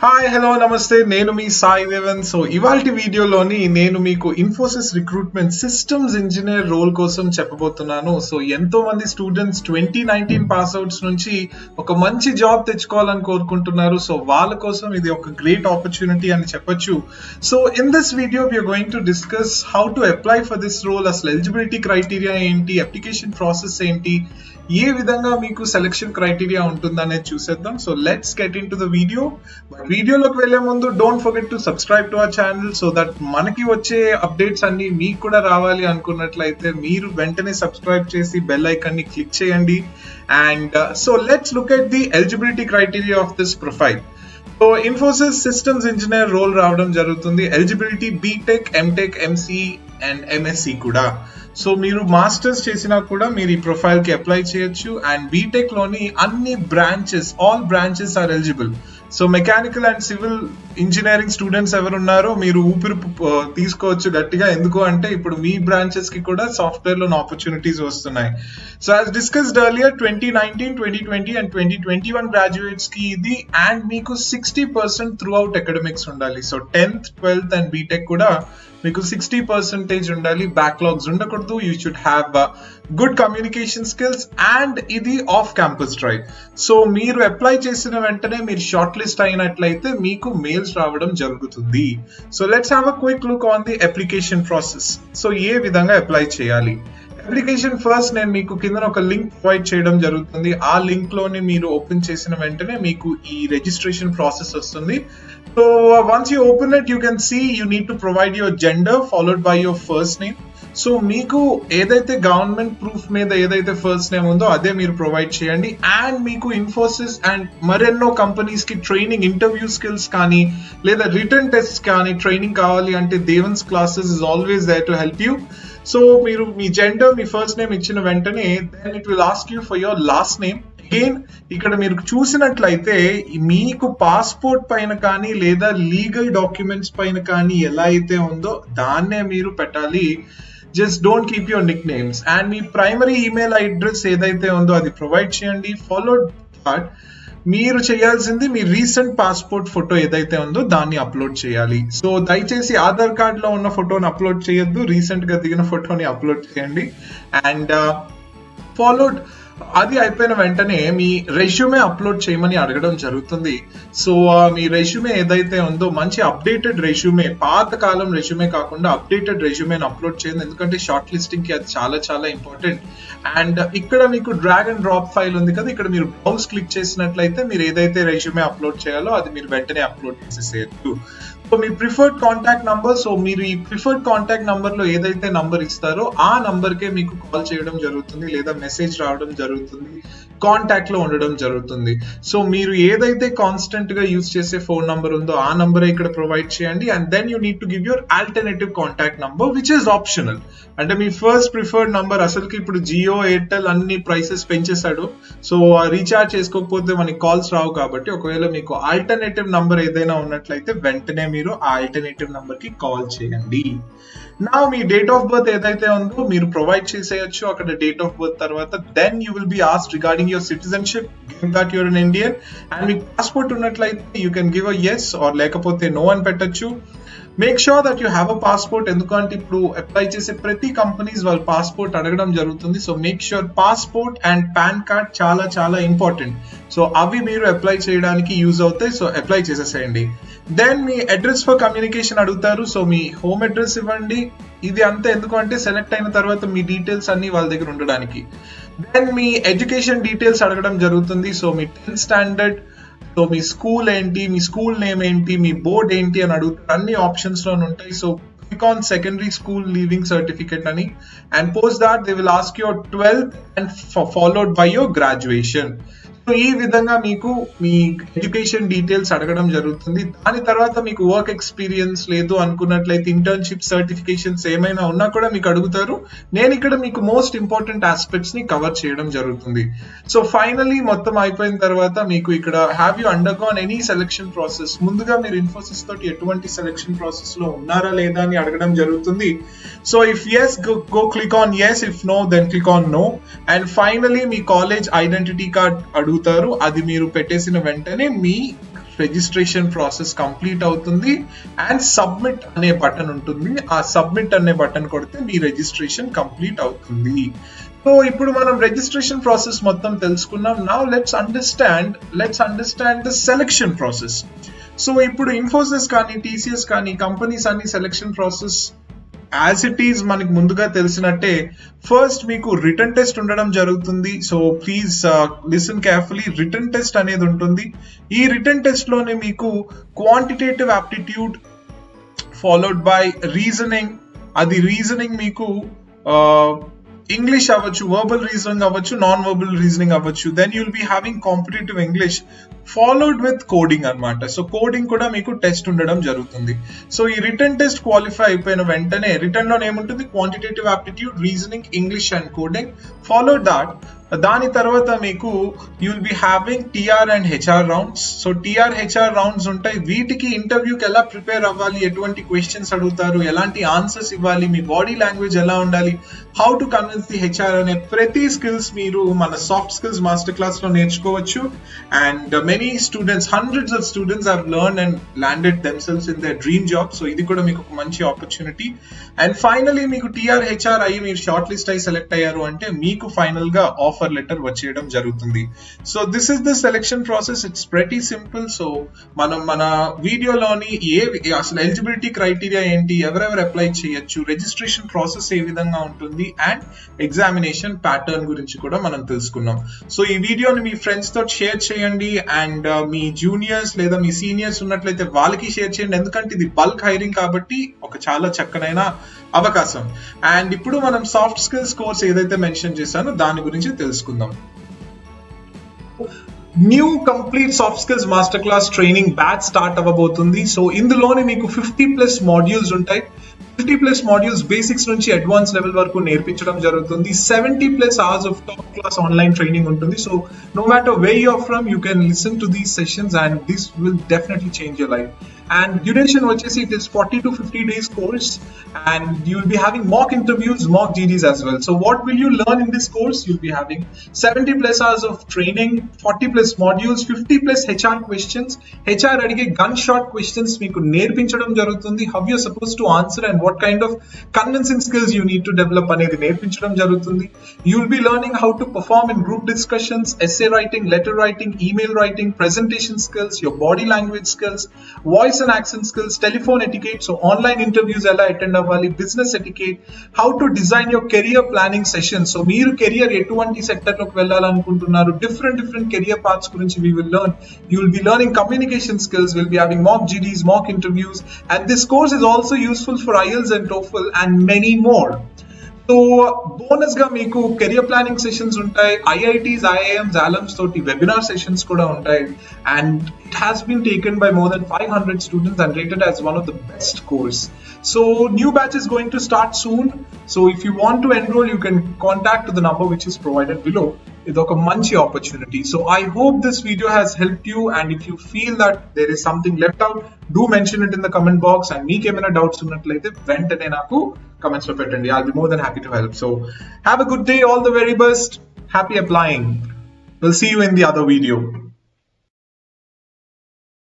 Hi hello నమస్తే నేను మీ Sai Devan. So ఇవాల్టి వీడియోలోని నేను మీకు Infosys recruitment systems engineer role కోసం చెప్పబోతున్నాను. సో ఎంతో మంది స్టూడెంట్స్ 2019 పాస్అవుట్స్ నుంచి ఒక మంచి జాబ్ తెచ్చుకోవాలని కోరుకుంటున్నారు. సో వాళ్ళ కోసం ఇది ఒక గ్రేట్ ఆపర్చునిటీ అని చెప్పొచ్చు. So in this video we're going to discuss how to apply for this role, అసలు ఎలిజిబిలిటీ క్రైటీరియా ఏంటి, అప్లికేషన్ ప్రాసెస్ ఏంటి, ఏ విధంగా మీకు సెలక్షన్ క్రైటీరియా ఉంటుందనేది చూసేద్దాం. So let's get into the video. వీడియోలోకి వెళ్లే ముందు don't forget to subscribe to our channel so that మనకి వచ్చే అప్డేట్స్ అన్ని మీకు కూడా రావాలి అనుకున్నట్లయితే మీరు వెంటనే సబ్స్క్రైబ్ చేసి బెల్ ఐకాన్ ని క్లిక్ చేయండి. And so let's look at the eligibility criteria of this profile. So Infosys systems engineer role రావడం జరుగుతుంది. Eligibility BTech, MTech, MC and MSc కూడా. సో మీరు మాస్టర్స్ చేసినా కూడా మీరు ఈ ప్రొఫైల్ కి అప్లై చేయొచ్చు. అండ్ బీటెక్ లోని అన్ని branches, all branches are eligible. So mechanical and civil engineering students ఎవరున్నారో మీరు ఊపిరి తీసుకోవచ్చు గట్టిగా. ఎందుకు అంటే ఇప్పుడు మీ బ్రాంచెస్ కి కూడా సాఫ్ట్వేర్ లో ఆపర్చునిటీస్ వస్తున్నాయి. So as discussed earlier 2019, 2020 and 2021 graduates కి ఇది. అండ్ మీకు 60% త్రూ అవుట్ అకాడమిక్స్ ఉండాలి. So 10th, 12th and BTech కూడా మీకు 60% ఉండాలి. బ్యాక్లాగ్స్ ఉండకూడదు. You should have good communication skills. And ఇది ఆఫ్ క్యాంపస్ డ్రైవ్. సో మీరు అప్లై చేసిన వెంటనే మీరు షార్ట్ లిస్ట్ అయినట్లయితే మీకు మెయిల్స్ రావడం జరుగుతుంది. So let's have a quick look on the application process. So ఏ విధంగా అప్లై చేయాలి. అప్లికేషన్ ఫస్ట్ నేను మీకు కింద ఒక లింక్ ప్రొవైడ్ చేయడం జరుగుతుంది. ఆ లింక్ లోని మీరు ఓపెన్ చేసిన వెంటనే మీకు ఈ రిజిస్ట్రేషన్ ప్రాసెస్ వస్తుంది. So once you open it, you can see you need to provide your gender followed by your first name. So మీకు ఏదైతే గవర్నమెంట్ ప్రూఫ్ మీద ఏదైతే ఫస్ట్ నేమ్ ఉందో అదే మీరు ప్రొవైడ్ చేయండి. అండ్ మీకు ఇన్ఫోసిస్ అండ్ మరెన్నో కంపెనీస్ కి ట్రైనింగ్, ఇంటర్వ్యూ స్కిల్స్ కానీ లేదా రిటర్న్ టెస్ట్ కానీ ట్రైనింగ్ కావాలి అంటే Devans classes is always there to help you. So మీరు మీ జెండర్, మీ ఫస్ట్ నేమ్ ఇచ్చిన వెంటనే then it will ask you for your last name. Again ఇక్కడ మీరు చూసినట్లయితే మీకు పాస్పోర్ట్ పైన కానీ లేదా లీగల్ డాక్యుమెంట్స్ పైన కానీ ఎలా అయితే ఉందో దాన్నే మీరు పెట్టాలి. Just don't keep your Nick names. And me primary email address ఏదైతే ఉందో అది ప్రొవైడ్ చేయండి. ఫాలోడ్ దాట్ మీరు చేయాల్సింది మీ రీసెంట్ పాస్పోర్ట్ ఫోటో ఏదైతే ఉందో దాన్ని అప్లోడ్ చేయాలి. సో దయచేసి ఆధార్ కార్డ్ లో ఉన్న ఫోటోని అప్లోడ్ చేయొద్దు, రీసెంట్ గా దిగిన ఫోటోని అప్లోడ్ చేయండి. అండ్ ఫాలోడ్ అది అయిపోయిన వెంటనే మీ రెజ్యూమే అప్లోడ్ చేయమని అడగడం జరుగుతుంది. సో మీ రెజ్యూమే ఏదైతే ఉందో మంచి అప్డేటెడ్ రెజ్యూమే, పాత కాలం రెజ్యూమే కాకుండా అప్డేటెడ్ రెజ్యూమేని అప్లోడ్ చేయండి. ఎందుకంటే షార్ట్ లిస్టింగ్ కి అది చాలా చాలా ఇంపార్టెంట్. అండ్ ఇక్కడ మీకు డ్రాగ్ అండ్ డ్రాప్ ఫైల్ ఉంది కదా, ఇక్కడ మీరు బ్రౌజ్ క్లిక్ చేసినట్లయితే మీరు ఏదైతే రెజ్యూమే అప్లోడ్ చేయాలో అది మీరు వెంటనే అప్లోడ్ చేసేసేయచ్చు. సో మీ ప్రిఫర్డ్ కాంటాక్ట్ నంబర్, సో మీరు ఈ ప్రిఫర్డ్ కాంటాక్ట్ నంబర్ లో ఏదైతే నంబర్ ఇస్తారో ఆ నంబర్ కే మీకు కాల్ చేయడం జరుగుతుంది లేదా మెసేజ్ రావడం జరుగుతుంది, కాంటాక్ట్ లో ఉండడం జరుగుతుంది. సో మీరు ఏదైతే కాన్స్టెంట్ గా యూజ్ చేసే ఫోన్ నంబర్ ఉందో ఆ నంబర్ ఇక్కడ ప్రొవైడ్ చేయండి. And then you need to give your alternative contact number which is optional. అంటే మీ ఫస్ట్ ప్రిఫర్డ్ నంబర్, అసలుకి ఇప్పుడు జియో, ఎయిర్టెల్ అన్ని ప్రైసెస్ పెంచేశాడు. సో రీఛార్జ్ చేసుకోకపోతే మనకి కాల్స్ రావు. కాబట్టి ఒకవేళ మీకు ఆల్టర్నేటివ్ నంబర్ ఏదైనా ఉన్నట్లయితే వెంటనే మీరు ఆ ఆల్టర్నేటివ్ నంబర్ కి కాల్ చేయండి. నా మీ డేట్ ఆఫ్ బర్త్ ఏదైతే ఉందో మీరు ప్రొవైడ్ చేసేయచ్చు అక్కడ డేట్ ఆఫ్ బర్త్ తర్వాత. Then you will be asked regarding your citizenship, give that your an Indian. And మీకు పాస్పోర్ట్ ఉన్నట్లయితే you can give a yes or లేకపోతే నో అని పెట్టచ్చు. Make sure that you have a passport. ఎందుకంటే ఇప్పుడు apply చేసే ప్రతి కంపెనీస్ వాళ్ళ పాస్పోర్ట్ అడగడం జరుగుతుంది. So make sure passport and pan card చాలా చాలా ఇంపార్టెంట్. సో అవి మీరు అప్లై చేయడానికి యూజ్ అవుతాయి. సో అప్లై చేసేసేయండి. దెన్ మీ అడ్రస్ ఫర్ కమ్యూనికేషన్ అడుగుతారు. సో మీ హోమ్ అడ్రస్ ఇవ్వండి. ఇది అంతా ఎందుకు అంటే సెలెక్ట్ అయిన తర్వాత మీ డీటెయిల్స్ అన్ని వాళ్ళ దగ్గర ఉండడానికి. దెన్ మీ ఎడ్యుకేషన్ డీటెయిల్స్ అడగడం జరుగుతుంది. సో మీ 10th స్టాండర్డ్, సో మీ స్కూల్ ఏంటి, మీ స్కూల్ నేమ్ ఏంటి, మీ బోర్డ్ ఏంటి అని అడుగుతారు. అన్ని ఆప్షన్స్ లో ఉంటాయి. So click on secondary school leaving certificate అని. And post that they will ask your 12th and followed by your graduation. So ఈ విధంగా మీకు మీ ఎడ్యుకేషన్ డీటెయిల్స్ అడగడం జరుగుతుంది. దాని తర్వాత మీకు వర్క్ ఎక్స్పీరియన్స్ లేదు అనుకున్నట్లయితే ఇంటర్న్షిప్ సర్టిఫికేషన్స్ ఏమైనా ఉన్నా కూడా మీకు అడుగుతారు. నేను ఇక్కడ మీకు మోస్ట్ ఇంపార్టెంట్ ఆస్పెక్ట్స్ ని కవర్ చేయడం జరుగుతుంది. సో ఫైనలీ మొత్తం అయిపోయిన తర్వాత మీకు ఇక్కడ have you undergone any selection process, ముందుగా మీరు ఇన్ఫోసిస్ తోటి ఎటువంటి సెలెక్షన్ ప్రాసెస్ లో ఉన్నారా లేదా అని అడగడం జరుగుతుంది. So if yes, go click on yes. If no, then click on no. And finally me college identity card అడుగుతారు. అది మీరు పెట్టేసిన వెంటనే మీ రిజిస్ట్రేషన్ ప్రాసెస్ కంప్లీట్ అవుతుంది అండ్ సబ్మిట్ అనే బటన్ ఉంటుంది. ఆ సబ్మిట్ అనే బటన్ కొడితే మీ రిజిస్ట్రేషన్ కంప్లీట్ అవుతుంది. సో ఇప్పుడు మనం రిజిస్ట్రేషన్ ప్రాసెస్ మొత్తం తెలుసుకున్నాం. Now let's understand the selection process. So ఇప్పుడు ఇన్ఫోసిస్ కానీ టీసీఎస్ కానీ కంపెనీస్ అన్ని selection process as it is మనకి ముందుగా తెలిసినట్టే ఫస్ట్ మీకు రిటన్ టెస్ట్ ఉండడం జరుగుతుంది. So please listen carefully. Written test అనేది ఉంటుంది. ఈ రిటన్ టెస్ట్ లోనే మీకు quantitative aptitude followed by reasoning. అది రీజనింగ్ మీకు ఇంగ్లీష్ అవ్వచ్చు, వర్బల్ రీజనింగ్ అవ్వచ్చు, నాన్ వర్బల్ రీజనింగ్ అవ్వచ్చు. Then you'll be having competitive English followed with coding అన్నమాట. సో కోడింగ్ కూడా మీకు టెస్ట్ ఉండడం జరుగుతుంది. సో ఈ రిటర్న్ టెస్ట్ క్వాలిఫై అయిపోయిన వెంటనే రిటర్న్ లో ఏముంటుంది, quantitative aptitude, reasoning, English and coding. Followed దాని తర్వాత మీకు you'll be having TR and HR rounds. So TR HR rounds ఉంటాయి. వీటికి ఇంటర్వ్యూకి ఎలా ప్రిపేర్ అవ్వాలి, ఎటువంటి క్వశ్చన్స్ అడుగుతారు, ఎలాంటి ఆన్సర్స్ ఇవ్వాలి, మీ బాడీ లాంగ్వేజ్ ఎలా ఉండాలి, how to convince the HR అనే ప్రతి స్కిల్స్ మీరు మన సాఫ్ట్ స్కిల్స్ మాస్టర్ క్లాస్ లో నేర్చుకోవచ్చు. And many students, hundreds of students have learned and landed themselves in there dream job. So ఇది కూడా మీకు ఒక మంచి ఆపర్చునిటీ. అండ్ ఫైనలీ మీకు టీఆర్ హెచ్ఆర్ అయ్యి మీరు షార్ట్ లిస్ట్ అయ్యి సెలెక్ట్ అయ్యారు అంటే మీకు ఫైనల్ గా ఆఫర్ లెటర్ వచ్చేయడం జరుగుతుంది. So this is the selection process. It's pretty simple. So మనం మన వీడియోలోని అసలు ఎలిజిబిలిటీ క్రైటీరియా ఏంటి, ఎవరెవరు అప్లై చేయొచ్చు, రిజిస్ట్రేషన్ ప్రాసెస్ ఏ విధంగా ఉంటుంది అండ్ ఎగ్జామినేషన్ ప్యాటర్న్ గురించి కూడా మనం తెలుసుకున్నాం. సో ఈ వీడియోని మీ ఫ్రెండ్స్ తో షేర్ చేయండి అండ్ మీ జూనియర్స్ లేదా మీ సీనియర్స్ ఉన్నట్లయితే వాళ్ళకి షేర్ చేయండి. ఎందుకంటే ఇది బల్క్ హైరింగ్ కాబట్టి ఒక చాలా చక్కనైన అవకాశం. అండ్ ఇప్పుడు మనం సాఫ్ట్ స్కిల్స్ కోర్స్ ఏదైతే మెన్షన్ చేశానో దాని గురించి తెలుసుకుందాం. New complete soft skills master class training batch start అవ్వబోతుంది. సో ఇందులోనే మీకు 50+ మాడ్యూల్స్ ఉంటాయి. 50+ మాడ్యూల్స్ బేసిక్స్ నుంచి అడ్వాన్స్ లెవెల్ వరకు నేర్పించడం జరుగుతుంది. 70+ hours of top class online training ఉంటుంది. So no matter where you're from, you can listen to these sessions and this will definitely change your life. And duration వచ్చేసి it is 40 to 50 days course and you will be having mock interviews, mock GDs as well. So what will you learn in this course? You'll be having 70+ hours of training, 40+ modules, 50+ HR questions. HR అడిగే gunshot questions మీకు నేర్పించడం జరుగుతుంది. How you're supposed to answer and what kind of convincing skills you need to develop అనేది నేర్పించడం జరుగుతుంది. You'll be learning how to perform in group discussions, essay writing, letter writing, email writing, presentation skills, your body language skills, voice and accent skills, telephone etiquette, so online interviews ela attend avvali, business etiquette, how to design your career planning sessions. So meer career etuvanti sector loki vellalanuntunnaru, different career paths gurinchi we will learn. You will be learning communication skills, we'll be having mock GDs, mock interviews, and this course is also useful for IELTS and TOEFL and many more. So bonus గా మీకు career planning sessions ఉంటాయి. IITs, IIMs, alums తోటి webinar sessions కూడా ఉంటాయి. And it has been taken by more then 500 students and rated as one of the best course. So new batch is going to start soon. So if you want to enroll, you can contact to the number which is provided below. Idoka manchi opportunity. So I hope this video has helped you, and if you feel that there is something left out, do mention it in the comment box, and meek emana doubts unnatlaithe ventane naaku comments lo pettandi. I'll be more than happy to help. So have a good day, all the very best, happy applying. We'll see you in the other video.